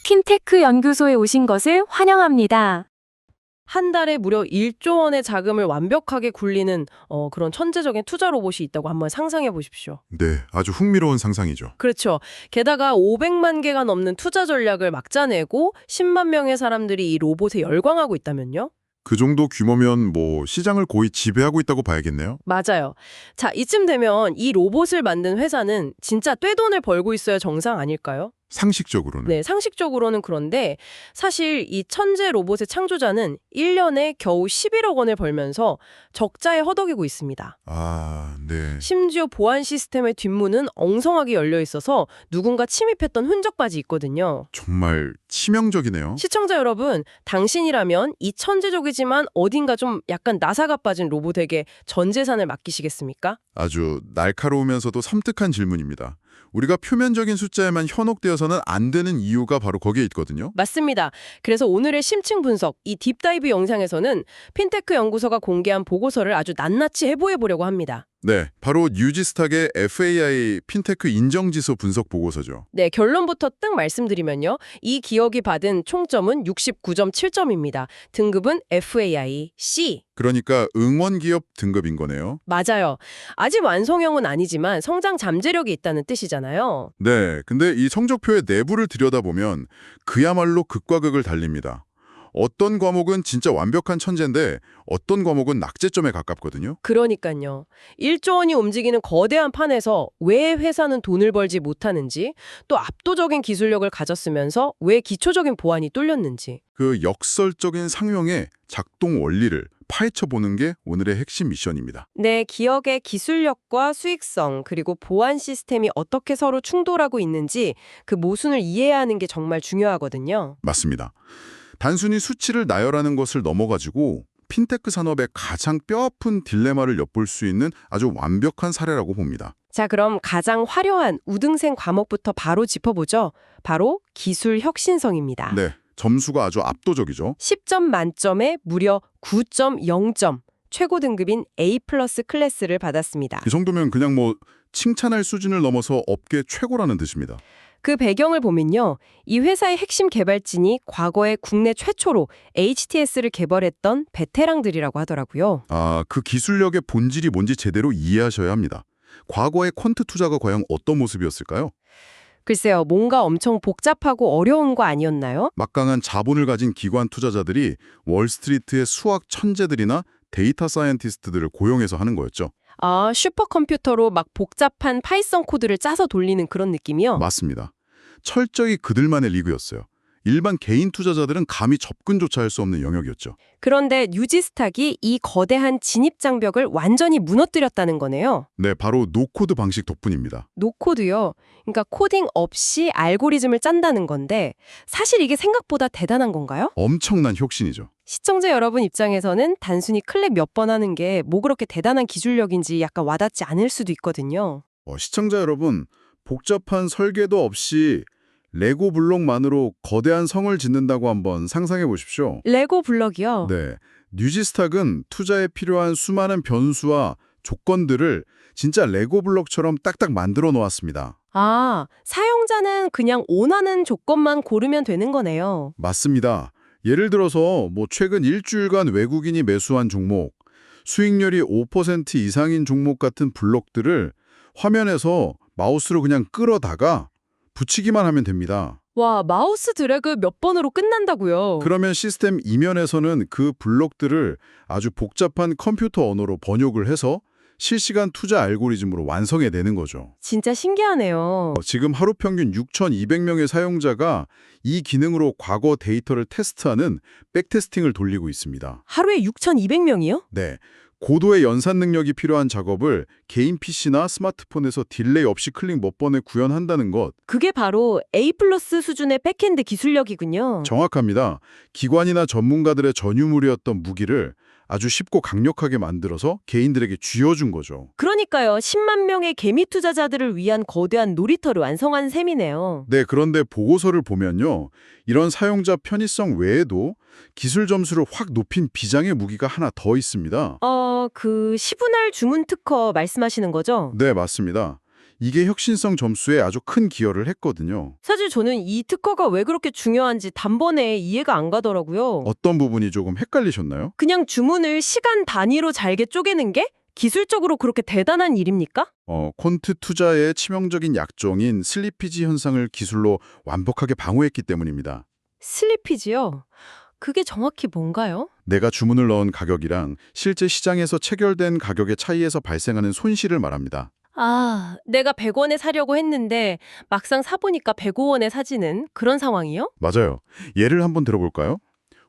핀테크 연구소에 오신 것을 환영합니다. 한 달에 무려 1조 원의 자금을 완벽하게 굴리는 그런 천재적인 투자 로봇이 있다고 한번 상상해 보십시오. 네, 아주 흥미로운 상상이죠. 그렇죠. 게다가 500만 개가 넘는 투자 전략을 막 짜내고 10만 명의 사람들이 이 로봇에 열광하고 있다면요? 그 정도 규모면 뭐 시장을 거의 지배하고 있다고 봐야겠네요. 맞아요. 자, 이쯤 되면 이 로봇을 만든 회사는 진짜 떼돈을 벌고 있어야 정상 아닐까요? 상식적으로는. 네, 상식적으로는 그런데 사실 이 천재 로봇의 창조자는 1년에 겨우 11억 원을 벌면서 적자에 허덕이고 있습니다. 아, 네. 심지어 보안 시스템의 뒷문은 엉성하게 열려 있어서 누군가 침입했던 흔적까지 있거든요. 정말 치명적이네요. 시청자 여러분, 당신이라면 이 천재적이지만 어딘가 좀 약간 나사가 빠진 로봇에게 전 재산을 맡기시겠습니까? 아주 날카로우면서도 섬뜩한 질문입니다. 우리가 표면적인 숫자에만 현혹되어서는 안 되는 이유가 바로 거기에 있거든요. 맞습니다. 그래서 오늘의 심층 분석, 이 딥다이브 영상에서는 핀테크 연구소가 공개한 보고서를 아주 낱낱이 해부해 보려고 합니다. 네, 바로 뉴지스탁의 FAI 핀테크 인정지수 분석 보고서죠. 네, 결론부터 딱 말씀드리면요. 이 기업이 받은 총점은 69.7점입니다. 등급은 FAI C. 그러니까 응원기업 등급인 거네요. 맞아요. 아직 완성형은 아니지만 성장 잠재력이 있다는 뜻이잖아요. 네, 근데 이 성적표의 내부를 들여다보면 그야말로 극과 극을 달립니다. 어떤 과목은 진짜 완벽한 천재인데 어떤 과목은 낙제점에 가깝거든요. 그러니까요. 1조 원이 움직이는 거대한 판에서 왜 회사는 돈을 벌지 못하는지, 또 압도적인 기술력을 가졌으면서 왜 기초적인 보안이 뚫렸는지. 그 역설적인 상용의 작동 원리를 파헤쳐보는 게 오늘의 핵심 미션입니다. 네, 기업의 기술력과 수익성, 그리고 보안 시스템이 어떻게 서로 충돌하고 있는지 그 모순을 이해해야 하는 게 정말 중요하거든요. 맞습니다. 단순히 수치를 나열하는 것을 넘어가지고 핀테크 산업의 가장 뼈아픈 딜레마를 엿볼 수 있는 아주 완벽한 사례라고 봅니다. 자, 그럼 가장 화려한 우등생 과목부터 바로 짚어보죠. 바로 기술 혁신성입니다. 네, 점수가 아주 압도적이죠. 10점 만점에 무려 9.0점, 최고 등급인 A+ 클래스를 받았습니다. 이 정도면 그냥 뭐 칭찬할 수준을 넘어서 업계 최고라는 뜻입니다. 그 배경을 보면요. 이 회사의 핵심 개발진이 과거에 국내 최초로 HTS를 개발했던 베테랑들이라고 하더라고요. 아, 그 기술력의 본질이 뭔지 제대로 이해하셔야 합니다. 과거의 퀀트 투자가 과연 어떤 모습이었을까요? 글쎄요, 뭔가 엄청 복잡하고 어려운 거 아니었나요? 막강한 자본을 가진 기관 투자자들이 월스트리트의 수학 천재들이나 데이터 사이언티스트들을 고용해서 하는 거였죠. 아, 슈퍼컴퓨터로 막 복잡한 파이썬 코드를 짜서 돌리는 그런 느낌이요? 맞습니다. 철저히 그들만의 리그였어요. 일반 개인 투자자들은 감히 접근조차 할 수 없는 영역이었죠. 그런데 뉴지스탁이 이 거대한 진입 장벽을 완전히 무너뜨렸다는 거네요. 네, 바로 노코드 방식 덕분입니다. 노코드요. 그러니까 코딩 없이 알고리즘을 짠다는 건데 사실 이게 생각보다 대단한 건가요? 엄청난 혁신이죠. 시청자 여러분 입장에서는 단순히 클릭 몇 번 하는 게 뭐 그렇게 대단한 기술력인지 약간 와닿지 않을 수도 있거든요. 시청자 여러분, 복잡한 설계도 없이 레고 블록만으로 거대한 성을 짓는다고 한번 상상해 보십시오. 레고 블럭이요? 네, 뉴지스탁은 투자에 필요한 수많은 변수와 조건들을 진짜 레고 블록처럼 딱딱 만들어 놓았습니다. 아, 사용자는 그냥 원하는 조건만 고르면 되는 거네요. 맞습니다. 예를 들어서 뭐 최근 일주일간 외국인이 매수한 종목, 수익률이 5% 이상인 종목 같은 블록들을 화면에서 마우스로 그냥 끌어다가 붙이기만 하면 됩니다. 와, 마우스 드래그 몇 번으로 끝난다고요? 그러면 시스템 이면에서는 그 블록들을 아주 복잡한 컴퓨터 언어로 번역을 해서 실시간 투자 알고리즘으로 완성해내는 거죠. 진짜 신기하네요. 지금 하루 평균 6,200명의 사용자가 이 기능으로 과거 데이터를 테스트하는 백테스팅을 돌리고 있습니다. 하루에 6,200명이요? 네, 고도의 연산 능력이 필요한 작업을 개인 PC나 스마트폰에서 딜레이 없이 클릭 몇 번에 구현한다는 것. 그게 바로 A+ 수준의 백핸드 기술력이군요. 정확합니다. 기관이나 전문가들의 전유물이었던 무기를 아주 쉽고 강력하게 만들어서 개인들에게 쥐어준 거죠. 그러니까요. 10만 명의 개미 투자자들을 위한 거대한 놀이터를 완성한 셈이네요. 네, 그런데 보고서를 보면요. 이런 사용자 편의성 외에도 기술 점수를 확 높인 비장의 무기가 하나 더 있습니다. 그 시분할 주문 특허 말씀하시는 거죠? 네, 맞습니다. 이게 혁신성 점수에 아주 큰 기여를 했거든요. 사실 저는 이 특허가 왜 그렇게 중요한지 단번에 이해가 안 가더라고요. 어떤 부분이 조금 헷갈리셨나요? 그냥 주문을 시간 단위로 잘게 쪼개는 게 기술적으로 그렇게 대단한 일입니까? 콘트 투자의 치명적인 약종인 슬리피지 현상을 기술로 완벽하게 방어했기 때문입니다. 슬리피지요? 그게 정확히 뭔가요? 내가 주문을 넣은 가격이랑 실제 시장에서 체결된 가격의 차이에서 발생하는 손실을 말합니다. 아, 내가 100원에 사려고 했는데 막상 사보니까 105원에 사지는 그런 상황이요? 맞아요. 예를 한번 들어볼까요?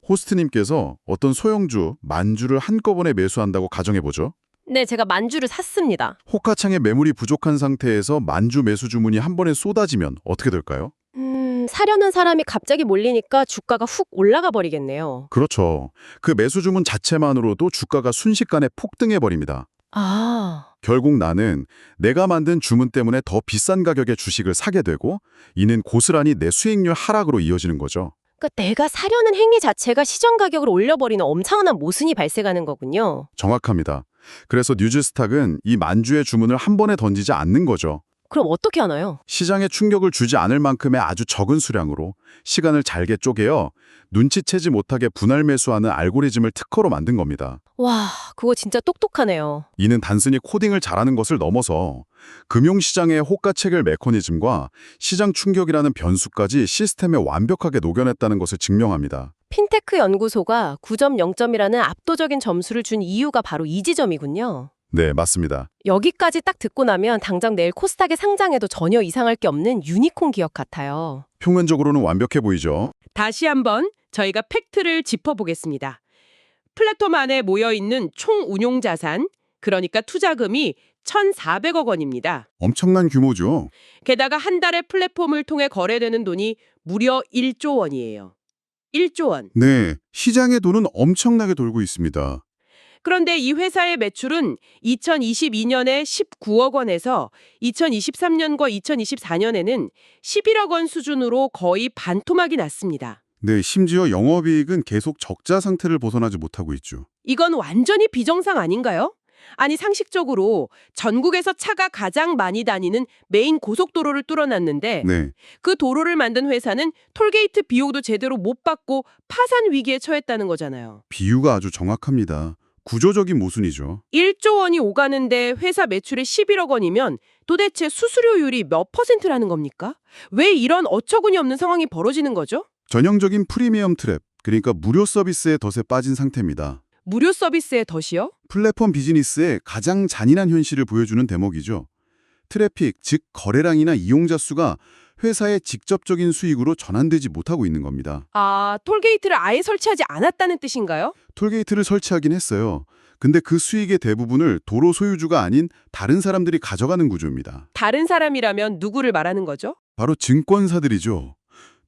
호스트님께서 어떤 소형주, 만주를 한꺼번에 매수한다고 가정해보죠. 네, 제가 만주를 샀습니다. 호가창에 매물이 부족한 상태에서 만주 매수 주문이 한 번에 쏟아지면 어떻게 될까요? 사려는 사람이 갑자기 몰리니까 주가가 훅 올라가 버리겠네요. 그렇죠. 그 매수 주문 자체만으로도 주가가 순식간에 폭등해버립니다. 아, 결국 나는 내가 만든 주문 때문에 더 비싼 가격의 주식을 사게 되고 이는 고스란히 내 수익률 하락으로 이어지는 거죠. 그러니까 내가 사려는 행위 자체가 시장 가격을 올려버리는 엄청난 모순이 발생하는 거군요. 정확합니다. 그래서 뉴즈스탁은 이 만주의 주문을 한 번에 던지지 않는 거죠. 그럼 어떻게 하나요? 시장에 충격을 주지 않을 만큼의 아주 적은 수량으로 시간을 잘게 쪼개어 눈치채지 못하게 분할 매수하는 알고리즘을 특허로 만든 겁니다. 와, 그거 진짜 똑똑하네요. 이는 단순히 코딩을 잘하는 것을 넘어서 금융시장의 호가 체결 메커니즘과 시장 충격이라는 변수까지 시스템에 완벽하게 녹여냈다는 것을 증명합니다. 핀테크 연구소가 9점 0점이라는 압도적인 점수를 준 이유가 바로 이 지점이군요. 네, 맞습니다. 여기까지 딱 듣고 나면 당장 내일 코스닥에 상장해도 전혀 이상할 게 없는 유니콘 기업 같아요. 표면적으로는 완벽해 보이죠? 다시 한번 저희가 팩트를 짚어보겠습니다. 플랫폼 안에 모여있는 총 운용 자산, 그러니까 투자금이 1,400억 원입니다. 엄청난 규모죠. 게다가 한 달에 플랫폼을 통해 거래되는 돈이 무려 1조 원이에요. 1조 원. 네, 시장의 돈은 엄청나게 돌고 있습니다. 그런데 이 회사의 매출은 2022년에 19억 원에서 2023년과 2024년에는 11억 원 수준으로 거의 반토막이 났습니다. 네, 심지어 영업이익은 계속 적자 상태를 벗어나지 못하고 있죠. 이건 완전히 비정상 아닌가요? 아니 상식적으로 전국에서 차가 가장 많이 다니는 메인 고속도로를 뚫어놨는데 네, 그 도로를 만든 회사는 톨게이트 비용도 제대로 못 받고 파산 위기에 처했다는 거잖아요. 비유가 아주 정확합니다. 구조적인 모순이죠. 1조 원이 오가는데 회사 매출이 11억 원이면 도대체 수수료율이 몇 %라는 겁니까? 왜 이런 어처구니 없는 상황이 벌어지는 거죠? 전형적인 프리미엄 트랩, 그러니까 무료 서비스의 덫에 빠진 상태입니다. 무료 서비스의 덫이요? 플랫폼 비즈니스의 가장 잔인한 현실을 보여주는 대목이죠. 트래픽, 즉 거래량이나 이용자 수가 회사의 직접적인 수익으로 전환되지 못하고 있는 겁니다. 아, 톨게이트를 아예 설치하지 않았다는 뜻인가요? 톨게이트를 설치하긴 했어요. 근데 그 수익의 대부분을 도로 소유주가 아닌 다른 사람들이 가져가는 구조입니다. 다른 사람이라면 누구를 말하는 거죠? 바로 증권사들이죠.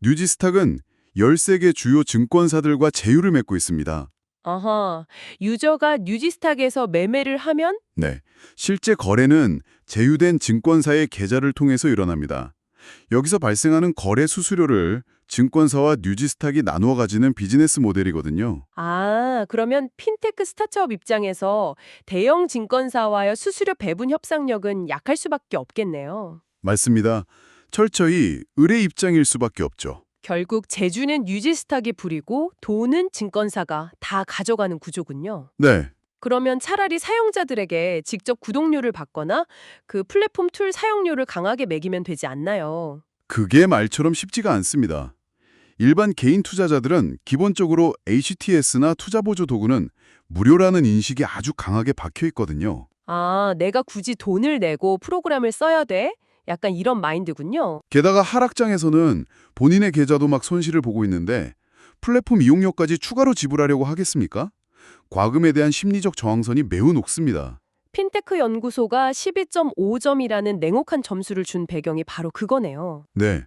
뉴지스탁은 13개 주요 증권사들과 제휴를 맺고 있습니다. 아하, 유저가 뉴지스탁에서 매매를 하면 네, 실제 거래는 제휴된 증권사의 계좌를 통해서 일어납니다. 여기서 발생하는 거래 수수료를 증권사와 뉴지스탁이 나누어 가지는 비즈니스 모델이거든요. 아, 그러면 핀테크 스타트업 입장에서 대형 증권사와의 수수료 배분 협상력은 약할 수밖에 없겠네요. 맞습니다. 철저히 의뢰 입장일 수밖에 없죠. 결국 재주는 뉴지스탁이 부리고 돈은 증권사가 다 가져가는 구조군요. 네, 그러면 차라리 사용자들에게 직접 구독료를 받거나 그 플랫폼 툴 사용료를 강하게 매기면 되지 않나요? 그게 말처럼 쉽지가 않습니다. 일반 개인 투자자들은 기본적으로 HTS나 투자보조 도구는 무료라는 인식이 아주 강하게 박혀 있거든요. 아, 내가 굳이 돈을 내고 프로그램을 써야 돼? 약간 이런 마인드군요. 게다가 하락장에서는 본인의 계좌도 막 손실을 보고 있는데 플랫폼 이용료까지 추가로 지불하려고 하겠습니까? 과금에 대한 심리적 저항선이 매우 높습니다. 핀테크 연구소가 12.5점이라는 냉혹한 점수를 준 배경이 바로 그거네요. 네,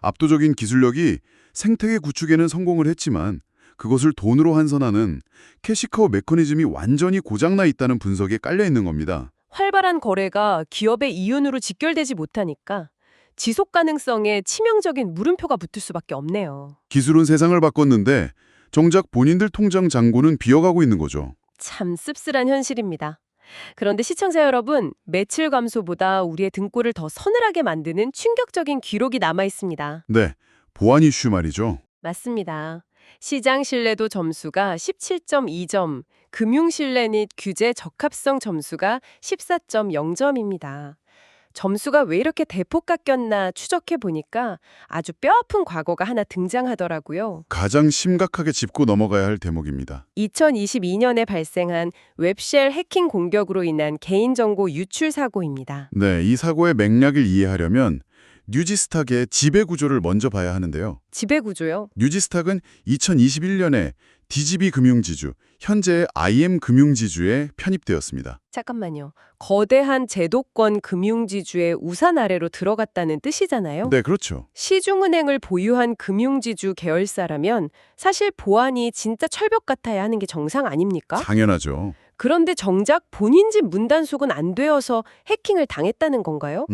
압도적인 기술력이 생태계 구축에는 성공을 했지만 그것을 돈으로 환산하는 캐시카우 메커니즘이 완전히 고장나 있다는 분석에 깔려 있는 겁니다. 활발한 거래가 기업의 이윤으로 직결되지 못하니까 지속 가능성에 치명적인 물음표가 붙을 수밖에 없네요. 기술은 세상을 바꿨는데 정작 본인들 통장 잔고는 비어가고 있는 거죠. 참 씁쓸한 현실입니다. 그런데 시청자 여러분, 매출 감소보다 우리의 등골을 더 서늘하게 만드는 충격적인 기록이 남아 있습니다. 네, 보안 이슈 말이죠. 맞습니다. 시장 신뢰도 점수가 17.2점, 금융 신뢰 및 규제 적합성 점수가 14.0점입니다. 점수가 왜 이렇게 대폭 깎였나 추적해 보니까 아주 뼈아픈 과거가 하나 등장하더라고요. 가장 심각하게 짚고 넘어가야 할 대목입니다. 2022년에 발생한 웹쉘 해킹 공격으로 인한 개인정보 유출 사고입니다. 네, 이 사고의 맥락을 이해하려면 뉴지스탁의 지배구조를 먼저 봐야 하는데요. 지배구조요? 뉴지스탁은 2021년에 DGB 금융지주, 현재의 IM 금융지주에 편입되었습니다. 잠깐만요. 거대한 제도권 금융지주의 우산 아래로 들어갔다는 뜻이잖아요. 네, 그렇죠. 시중은행을 보유한 금융지주 계열사라면 사실 보안이 진짜 철벽 같아야 하는 게 정상 아닙니까? 당연하죠. 그런데 정작 본인 집 문단속은 안 되어서 해킹을 당했다는 건가요?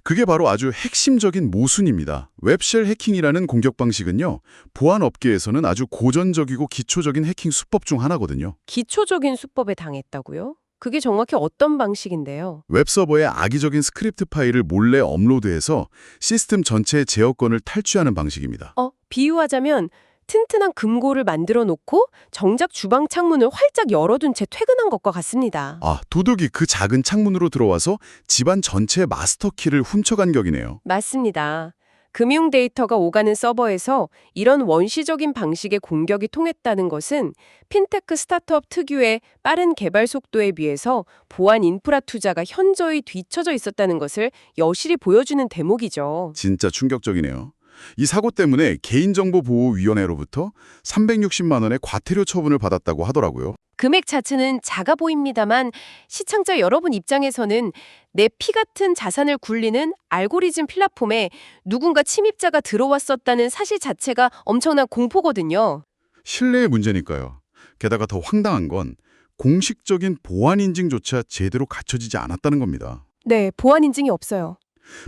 그게 바로 아주 핵심적인 모순입니다. 웹쉘 해킹이라는 공격 방식은요, 보안 업계에서는 아주 고전적이고 기초적인 해킹 수법 중 하나거든요. 기초적인 수법에 당했다고요? 그게 정확히 어떤 방식인데요? 웹서버에 악의적인 스크립트 파일을 몰래 업로드해서 시스템 전체의 제어권을 탈취하는 방식입니다. 비유하자면 튼튼한 금고를 만들어 놓고 정작 주방 창문을 활짝 열어둔 채 퇴근한 것과 같습니다. 도둑이 그 작은 창문으로 들어와서 집안 전체의 마스터키를 훔쳐간 격이네요. 맞습니다. 금융 데이터가 오가는 서버에서 이런 원시적인 방식의 공격이 통했다는 것은 핀테크 스타트업 특유의 빠른 개발 속도에 비해서 보안 인프라 투자가 현저히 뒤처져 있었다는 것을 여실히 보여주는 대목이죠. 진짜 충격적이네요. 이 사고 때문에 개인정보보호위원회로부터 360만 원의 과태료 처분을 받았다고 하더라고요. 금액 자체는 작아 보입니다만 시청자 여러분 입장에서는 내 피 같은 자산을 굴리는 알고리즘 플랫폼에 누군가 침입자가 들어왔었다는 사실 자체가 엄청난 공포거든요. 신뢰의 문제니까요. 게다가 더 황당한 건 공식적인 보안 인증조차 제대로 갖춰지지 않았다는 겁니다. 네, 보안 인증이 없어요.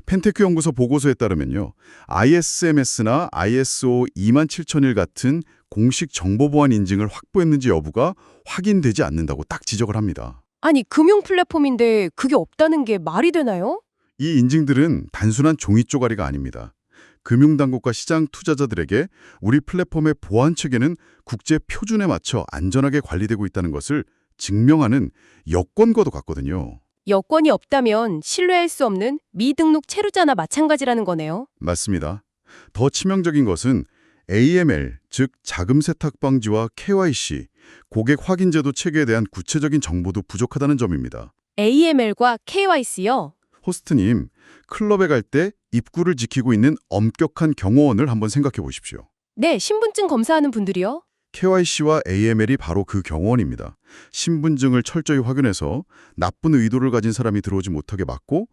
펜테크 연구소 보고서에 따르면요, ISMS나 ISO 27001 같은 공식 정보보안 인증을 확보했는지 여부가 확인되지 않는다고 딱 지적을 합니다. 아니, 금융 플랫폼인데 그게 없다는 게 말이 되나요? 이 인증들은 단순한 종이 쪼가리가 아닙니다. 금융당국과 시장 투자자들에게 우리 플랫폼의 보안 체계는 국제 표준에 맞춰 안전하게 관리되고 있다는 것을 증명하는 여권과도 같거든요. 여권이 없다면 신뢰할 수 없는 미등록 체류자나 마찬가지라는 거네요. 맞습니다. 더 치명적인 것은 AML, 즉 자금 세탁 방지와 KYC, 고객 확인 제도 체계에 대한 구체적인 정보도 부족하다는 점입니다. AML과 KYC요? 호스트님, 클럽에 갈 때 입구를 지키고 있는 엄격한 경호원을 한번 생각해 보십시오. 네, 신분증 검사하는 분들이요? KYC와 AML이 바로 그 경호원입니다. 신분증을 철저히 확인해서 나쁜 의도를 가진 사람이 들어오지 못하게 막고,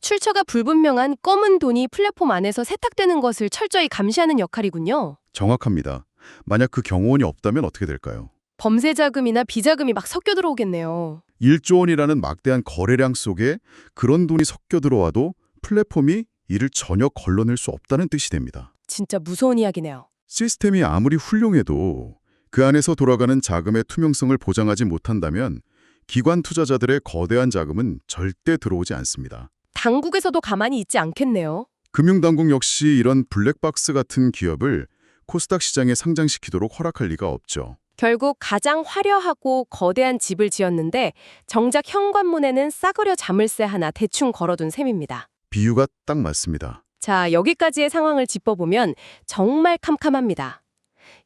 출처가 불분명한 검은 돈이 플랫폼 안에서 세탁되는 것을 철저히 감시하는 역할이군요. 정확합니다. 만약 그 경호원이 없다면 어떻게 될까요? 범죄 자금이나 비자금이 막 섞여 들어오겠네요. 1조 원이라는 막대한 거래량 속에 그런 돈이 섞여 들어와도 플랫폼이 이를 전혀 걸러낼 수 없다는 뜻이 됩니다. 진짜 무서운 이야기네요. 시스템이 아무리 훌륭해도 그 안에서 돌아가는 자금의 투명성을 보장하지 못한다면 기관 투자자들의 거대한 자금은 절대 들어오지 않습니다. 당국에서도 가만히 있지 않겠네요. 금융당국 역시 이런 블랙박스 같은 기업을 코스닥 시장에 상장시키도록 허락할 리가 없죠. 결국 가장 화려하고 거대한 집을 지었는데 정작 현관문에는 싸구려 자물쇠 하나 대충 걸어둔 셈입니다. 비유가 딱 맞습니다. 자, 여기까지의 상황을 짚어보면 정말 캄캄합니다.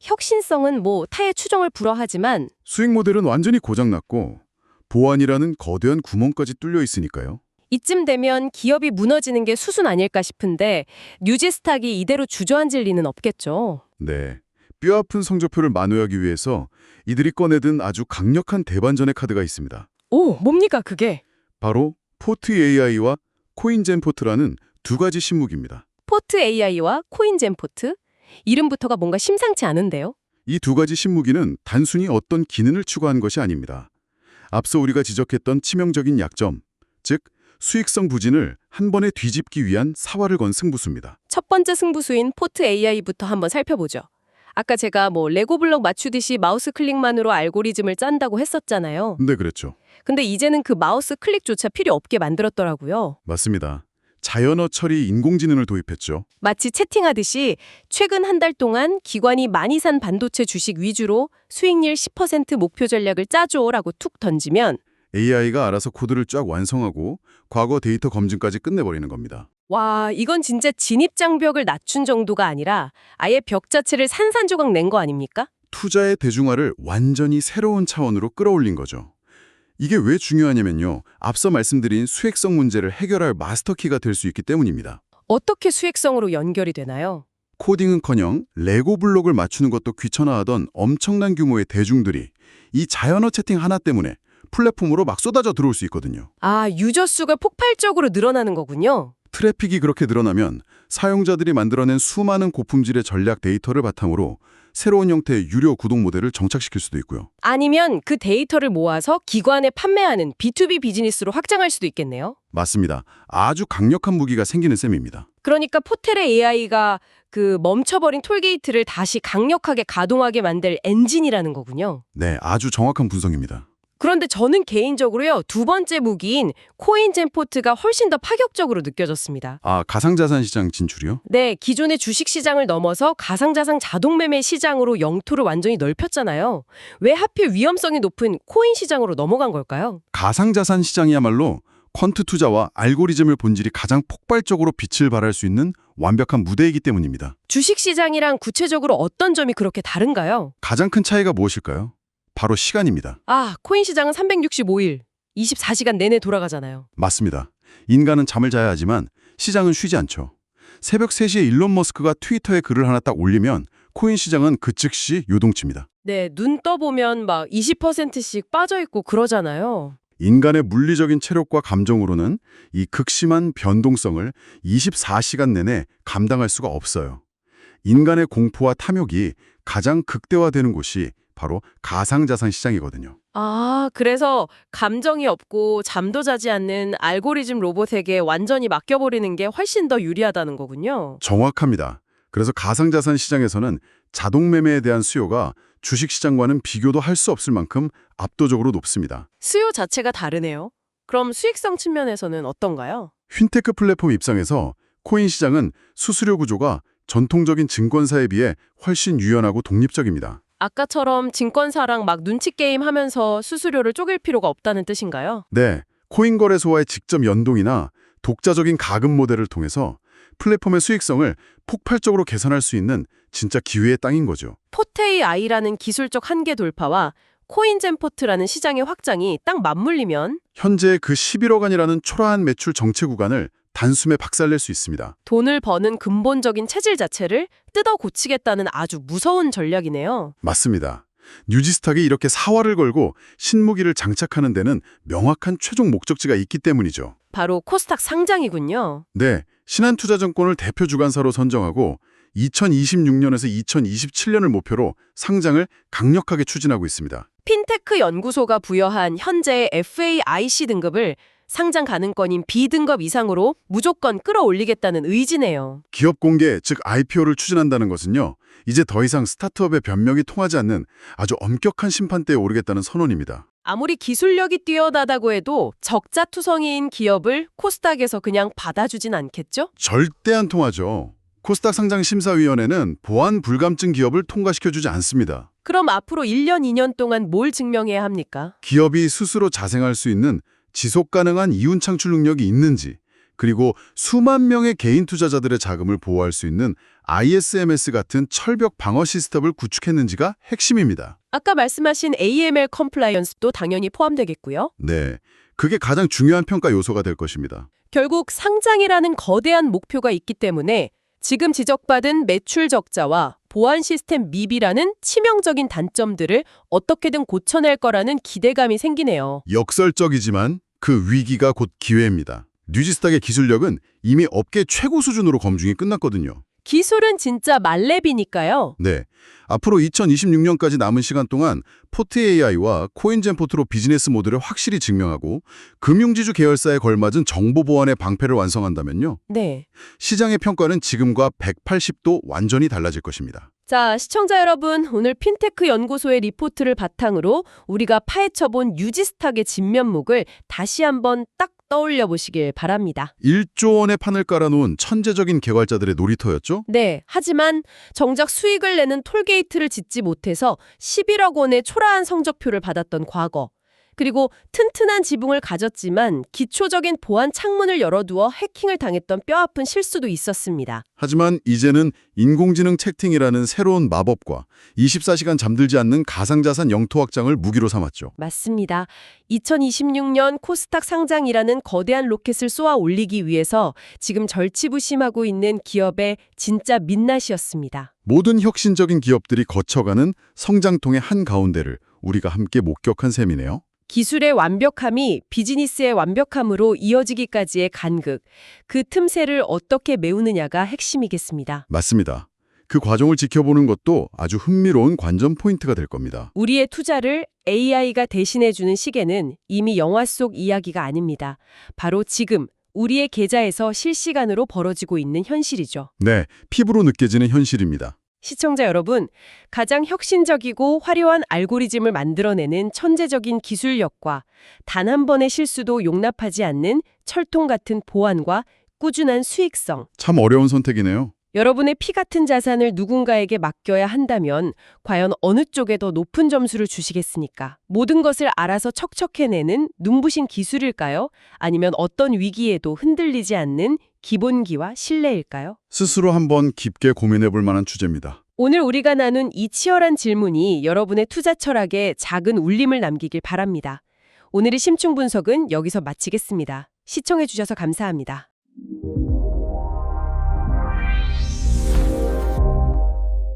혁신성은 타의 추종을 불허하지만 수익 모델은 완전히 고장났고 보안이라는 거대한 구멍까지 뚫려 있으니까요. 이쯤 되면 기업이 무너지는 게 수순 아닐까 싶은데 뉴지스탁이 이대로 주저앉을 리는 없겠죠. 네. 뼈아픈 성적표를 만회하기 위해서 이들이 꺼내든 아주 강력한 대반전의 카드가 있습니다. 오, 뭡니까 그게? 바로 포트 AI와 코인젠포트라는 두 가지 신무기입니다. 포트 AI와 코인젠포트? 이름부터가 뭔가 심상치 않은데요? 이 두 가지 신무기는 단순히 어떤 기능을 추구한 것이 아닙니다. 앞서 우리가 지적했던 치명적인 약점, 즉 수익성 부진을 한 번에 뒤집기 위한 사활을 건 승부수입니다. 첫 번째 승부수인 포트 AI부터 한번 살펴보죠. 아까 제가 레고블록 맞추듯이 마우스 클릭만으로 알고리즘을 짠다고 했었잖아요. 네, 그랬죠. 근데 이제는 그 마우스 클릭조차 필요 없게 만들었더라고요. 맞습니다. 자연어 처리 인공지능을 도입했죠. 마치 채팅하듯이 최근 한 달 동안 기관이 많이 산 반도체 주식 위주로 수익률 10% 목표 전략을 짜줘라고 툭 던지면 AI가 알아서 코드를 쫙 완성하고 과거 데이터 검증까지 끝내버리는 겁니다. 와, 이건 진짜 진입장벽을 낮춘 정도가 아니라 아예 벽 자체를 산산조각 낸 거 아닙니까? 투자의 대중화를 완전히 새로운 차원으로 끌어올린 거죠. 이게 왜 중요하냐면요. 앞서 말씀드린 수익성 문제를 해결할 마스터키가 될 수 있기 때문입니다. 어떻게 수익성으로 연결이 되나요? 코딩은커녕 레고 블록을 맞추는 것도 귀찮아하던 엄청난 규모의 대중들이 이 자연어 채팅 하나 때문에 플랫폼으로 막 쏟아져 들어올 수 있거든요. 아, 유저 수가 폭발적으로 늘어나는 거군요. 트래픽이 그렇게 늘어나면 사용자들이 만들어낸 수많은 고품질의 전략 데이터를 바탕으로 새로운 형태의 유료 구독 모델을 정착시킬 수도 있고요. 아니면 그 데이터를 모아서 기관에 판매하는 B2B 비즈니스로 확장할 수도 있겠네요. 맞습니다. 아주 강력한 무기가 생기는 셈입니다. 그러니까 포텔의 AI가 그 멈춰버린 톨게이트를 다시 강력하게 가동하게 만들 엔진이라는 거군요. 네, 아주 정확한 분석입니다. 그런데 저는 개인적으로요, 두 번째 무기인 코인젠포트가 훨씬 더 파격적으로 느껴졌습니다. 아, 가상자산 시장 진출이요? 네, 기존의 주식 시장을 넘어서 가상자산 자동매매 시장으로 영토를 완전히 넓혔잖아요. 왜 하필 위험성이 높은 코인 시장으로 넘어간 걸까요? 가상자산 시장이야말로 퀀트 투자와 알고리즘의 본질이 가장 폭발적으로 빛을 발할 수 있는 완벽한 무대이기 때문입니다. 주식 시장이랑 구체적으로 어떤 점이 그렇게 다른가요? 가장 큰 차이가 무엇일까요? 바로 시간입니다. 아, 코인 시장은 365일, 24시간 내내 돌아가잖아요. 맞습니다. 인간은 잠을 자야 하지만 시장은 쉬지 않죠. 새벽 3시에 일론 머스크가 트위터에 글을 하나 딱 올리면 코인 시장은 그 즉시 요동칩니다. 네, 눈 떠보면 막 20%씩 빠져있고 그러잖아요. 인간의 물리적인 체력과 감정으로는 이 극심한 변동성을 24시간 내내 감당할 수가 없어요. 인간의 공포와 탐욕이 가장 극대화되는 곳이 바로 가상자산 시장이거든요. 아, 그래서 감정이 없고 잠도 자지 않는 알고리즘 로봇에게 완전히 맡겨버리는 게 훨씬 더 유리하다는 거군요. 정확합니다. 그래서 가상자산 시장에서는 자동매매에 대한 수요가 주식시장과는 비교도 할 수 없을 만큼 압도적으로 높습니다. 수요 자체가 다르네요. 그럼 수익성 측면에서는 어떤가요? 핀테크 플랫폼 입장에서 코인 시장은 수수료 구조가 전통적인 증권사에 비해 훨씬 유연하고 독립적입니다. 아까처럼 증권사랑 막 눈치 게임 하면서 수수료를 쪼갤 필요가 없다는 뜻인가요? 네, 코인 거래소와의 직접 연동이나 독자적인 가금 모델을 통해서 플랫폼의 수익성을 폭발적으로 개선할 수 있는 진짜 기회의 땅인 거죠. 포테이 아이라는 기술적 한계 돌파와 코인젠포트라는 시장의 확장이 딱 맞물리면 현재 그 11억 원이라는 초라한 매출 정체 구간을 단숨에 박살낼 수 있습니다. 돈을 버는 근본적인 체질 자체를 뜯어 고치겠다는 아주 무서운 전략이네요. 맞습니다. 뉴지스탁이 이렇게 사활을 걸고 신무기를 장착하는 데는 명확한 최종 목적지가 있기 때문이죠. 바로 코스닥 상장이군요. 네, 신한투자증권을 대표 주관사로 선정하고 2026년에서 2027년을 목표로 상장을 강력하게 추진하고 있습니다. 핀테크 연구소가 부여한 현재의 FAIC 등급을 상장 가능권인 B등급 이상으로 무조건 끌어올리겠다는 의지네요. 기업 공개, 즉 IPO를 추진한다는 것은요. 이제 더 이상 스타트업의 변명이 통하지 않는 아주 엄격한 심판대에 오르겠다는 선언입니다. 아무리 기술력이 뛰어나다고 해도 적자투성이인 기업을 코스닥에서 그냥 받아주진 않겠죠? 절대 안 통하죠. 코스닥 상장심사위원회는 보안 불감증 기업을 통과시켜주지 않습니다. 그럼 앞으로 1년, 2년 동안 뭘 증명해야 합니까? 기업이 스스로 자생할 수 있는 지속 가능한 이윤 창출 능력이 있는지, 그리고 수만 명의 개인 투자자들의 자금을 보호할 수 있는 ISMS 같은 철벽 방어 시스템을 구축했는지가 핵심입니다. 아까 말씀하신 AML 컴플라이언스도 당연히 포함되겠고요. 네, 그게 가장 중요한 평가 요소가 될 것입니다. 결국 상장이라는 거대한 목표가 있기 때문에 지금 지적받은 매출 적자와 보안 시스템 미비라는 치명적인 단점들을 어떻게든 고쳐낼 거라는 기대감이 생기네요. 역설적이지만 그 위기가 곧 기회입니다. 뉴지스탁의 기술력은 이미 업계 최고 수준으로 검증이 끝났거든요. 기술은 진짜 말렙이니까요. 네, 앞으로 2026년까지 남은 시간 동안 포트 AI와 코인젠포트로 비즈니스 모델을 확실히 증명하고 금융지주 계열사에 걸맞은 정보 보안의 방패를 완성한다면요. 네. 시장의 평가는 지금과 180도 완전히 달라질 것입니다. 자, 시청자 여러분, 오늘 핀테크 연구소의 리포트를 바탕으로 우리가 파헤쳐본 유지스탁의 진면목을 다시 한번 딱 떠올려 보시길 바랍니다. 1조 원의 판을 깔아놓은 천재적인 개발자들의 놀이터였죠? 네, 하지만 정작 수익을 내는 톨게이트를 짓지 못해서 11억 원의 초라한 성적표를 받았던 과거. 그리고 튼튼한 지붕을 가졌지만 기초적인 보안 창문을 열어두어 해킹을 당했던 뼈아픈 실수도 있었습니다. 하지만 이제는 인공지능 채팅이라는 새로운 마법과 24시간 잠들지 않는 가상자산 영토 확장을 무기로 삼았죠. 맞습니다. 2026년 코스닥 상장이라는 거대한 로켓을 쏘아 올리기 위해서 지금 절치부심하고 있는 기업의 진짜 민낯이었습니다. 모든 혁신적인 기업들이 거쳐가는 성장통의 한가운데를 우리가 함께 목격한 셈이네요. 기술의 완벽함이 비즈니스의 완벽함으로 이어지기까지의 간극, 그 틈새를 어떻게 메우느냐가 핵심이겠습니다. 맞습니다. 그 과정을 지켜보는 것도 아주 흥미로운 관전 포인트가 될 겁니다. 우리의 투자를 AI가 대신해주는 시계는 이미 영화 속 이야기가 아닙니다. 바로 지금 우리의 계좌에서 실시간으로 벌어지고 있는 현실이죠. 네, 피부로 느껴지는 현실입니다. 시청자 여러분, 가장 혁신적이고 화려한 알고리즘을 만들어내는 천재적인 기술력과 단 한 번의 실수도 용납하지 않는 철통 같은 보안과 꾸준한 수익성. 참 어려운 선택이네요. 여러분의 피 같은 자산을 누군가에게 맡겨야 한다면 과연 어느 쪽에 더 높은 점수를 주시겠습니까? 모든 것을 알아서 척척해내는 눈부신 기술일까요? 아니면 어떤 위기에도 흔들리지 않는 기본기와 신뢰일까요? 스스로 한번 깊게 고민해 볼 만한 주제입니다. 오늘 우리가 나눈 이 치열한 질문이 여러분의 투자 철학에 작은 울림을 남기길 바랍니다. 오늘의 심층 분석은 여기서 마치겠습니다. 시청해 주셔서 감사합니다.